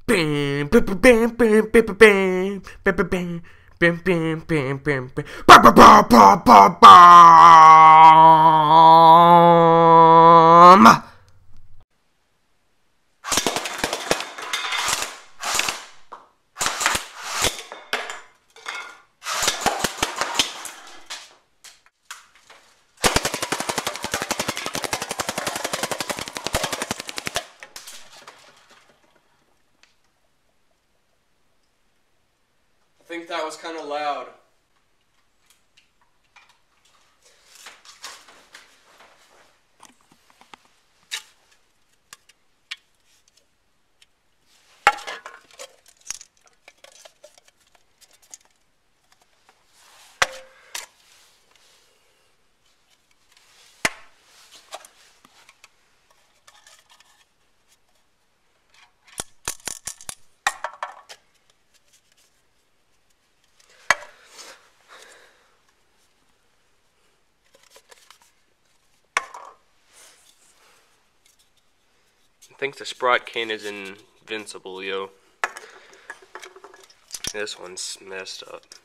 Bam, bam, bam, bam, bam, bam, bam, bam, bam, bam, bam, bam, bam, bam. Ba ba ba ba ba bam. I think that was kind of loud. I think the Sprite can is invincible, yo. This one's messed up.